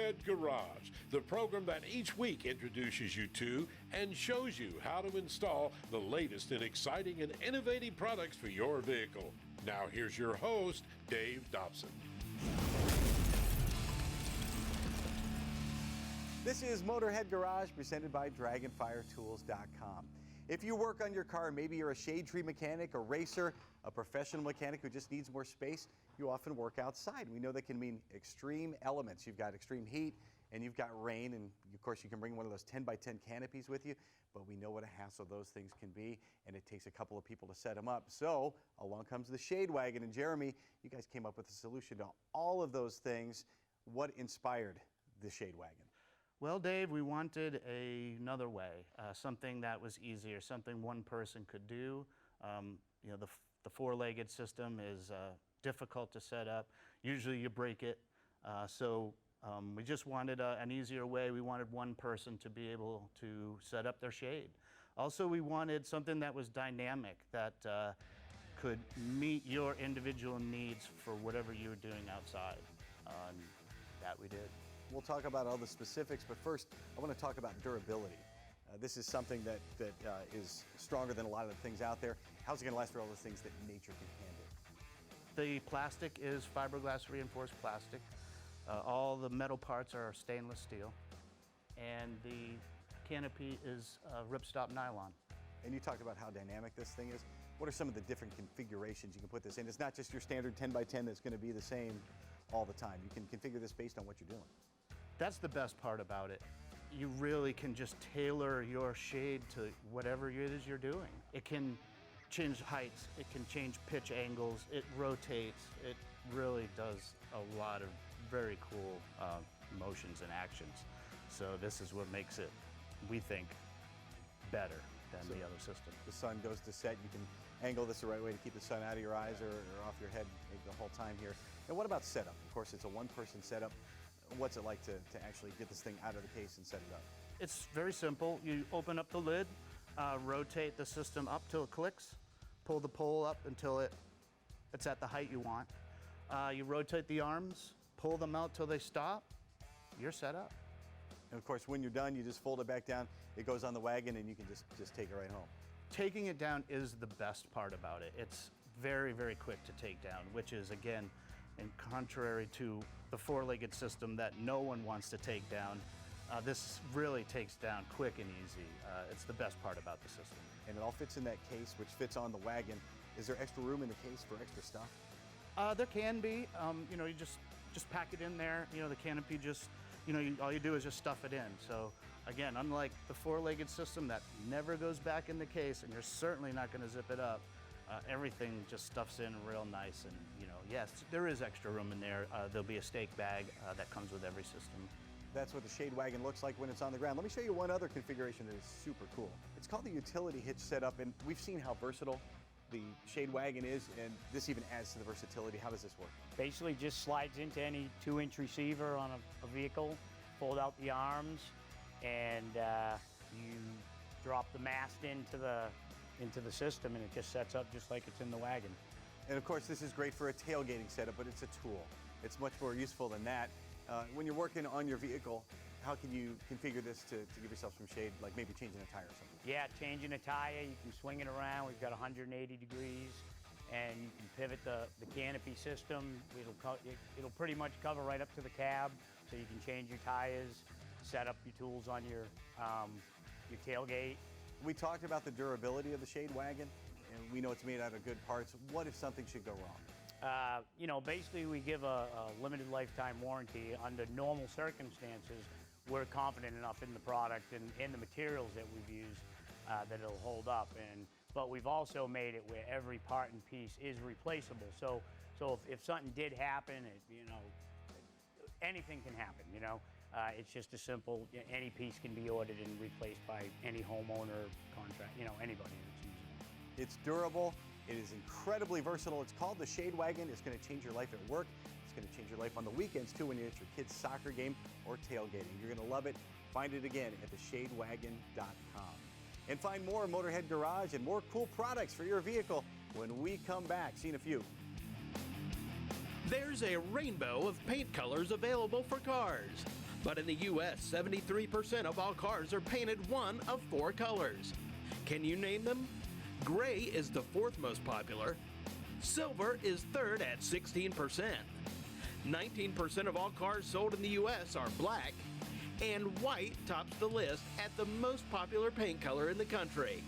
Motorhead Garage, the program that each week introduces you to and shows you how to install the latest in exciting and innovative products for your vehicle. Now here's your host, Dave Dobson. This is Motorhead Garage, presented by DragonFireTools.com. If you work on your car, maybe you're a shade tree mechanic, a racer, a professional mechanic who just needs more space, you often work outside. We know that can mean extreme elements. You've got extreme heat and you've got rain, and of course you can bring one of those 10 by 10 canopies with you, but we know what a hassle those things can be, and it takes a couple of people to set them up. So along comes the TheShadeWagon, and Jeremy, you guys came up with a solution to all of those things. What inspired the TheShadeWagon? Well, Dave, we wanted another way, something that was easier, something one person could do. The four-legged system is difficult to set up. Usually you break it. So we just wanted an easier way. We wanted one person to be able to set up their shade. Also, we wanted something that was dynamic, that could meet your individual needs for whatever you were doing outside. And that we did. We'll talk about all the specifics, but first, I want to talk about durability. This is something that is stronger than a lot of the things out there. How's it going to last for all the things that nature can handle? The plastic is fiberglass reinforced plastic. All the metal parts are stainless steel. And the canopy is ripstop nylon. And you talked about how dynamic this thing is. What are some of the different configurations you can put this in? It's not just your standard 10 by 10 that's going to be the same all the time. You can configure this based on what you're doing. That's the best part about it. You really can just tailor your shade to whatever it is you're doing. It can change heights, it can change pitch angles, it rotates. It really does a lot of very cool motions and actions. So this is what makes it, we think, better than the other system. The sun goes to set, you can angle this the right way to keep the sun out of your eyes or off your head the whole time here. And what about setup? Of course, it's a one-person setup. What's it like to actually get this thing out of the case and set it up? It's very simple. You open up the lid, rotate the system up till it clicks, pull the pole up until it's at the height you want. You rotate the arms, pull them out till they stop, you're set up. And of course, when you're done, you just fold it back down, it goes on the wagon, and you can just take it right home. Taking it down is the best part about it. It's very, very quick to take down, which is, again, and contrary to the four-legged system that no one wants to take down, this really takes down quick and easy. It's the best part about the system. And it all fits in that case, which fits on the wagon. Is there extra room in the case for extra stuff? There can be. You just pack it in there. The canopy just, all you do is just stuff it in. So again, unlike the four-legged system that never goes back in the case, and you're certainly not going to zip it up, everything just stuffs in real nice. And yes, there is extra room in there. There'll be a stake bag that comes with every system. That's what the TheShadeWagon looks like when it's on the ground. Let me show you one other configuration that is super cool. It's called the utility hitch setup, and we've seen how versatile the TheShadeWagon is, and this even adds to the versatility. How does this work? Basically just slides into any 2-inch receiver on a vehicle, fold out the arms, and you drop the mast into the system, and it just sets up just like it's in the wagon. And of course, this is great for a tailgating setup, but it's a tool. It's much more useful than that. When you're working on your vehicle, how can you configure this to give yourself some shade, like maybe changing a tire or something? Yeah, changing a tire, you can swing it around. We've got 180 degrees, and you can pivot the canopy system. It'll pretty much cover right up to the cab, so you can change your tires, set up your tools on your tailgate. We talked about the durability of the TheShadeWagon, and we know it's made out of good parts. What if something should go wrong? Basically we give a limited lifetime warranty. Under normal circumstances, we're confident enough in the product and in the materials that we've used that it'll hold up. But we've also made it where every part and piece is replaceable. So if something did happen, anything can happen, It's just a simple, any piece can be ordered and replaced by any homeowner, contractor, anybody that's using it. It's durable. It is incredibly versatile. It's called the TheShadeWagon. It's going to change your life at work. It's going to change your life on the weekends, too, when you're at your kid's soccer game or tailgating. You're going to love it. Find it again at TheShadeWagon.com. And find more Motorhead Garage and more cool products for your vehicle when we come back. See you in a few. There's a rainbow of paint colors available for cars. But in the U.S., 73% of all cars are painted one of 4 colors. Can you name them? Gray is the 4th most popular. Silver is 3rd at 16%. 19% of all cars sold in the U.S. are black. And white tops the list at the most popular paint color in the country.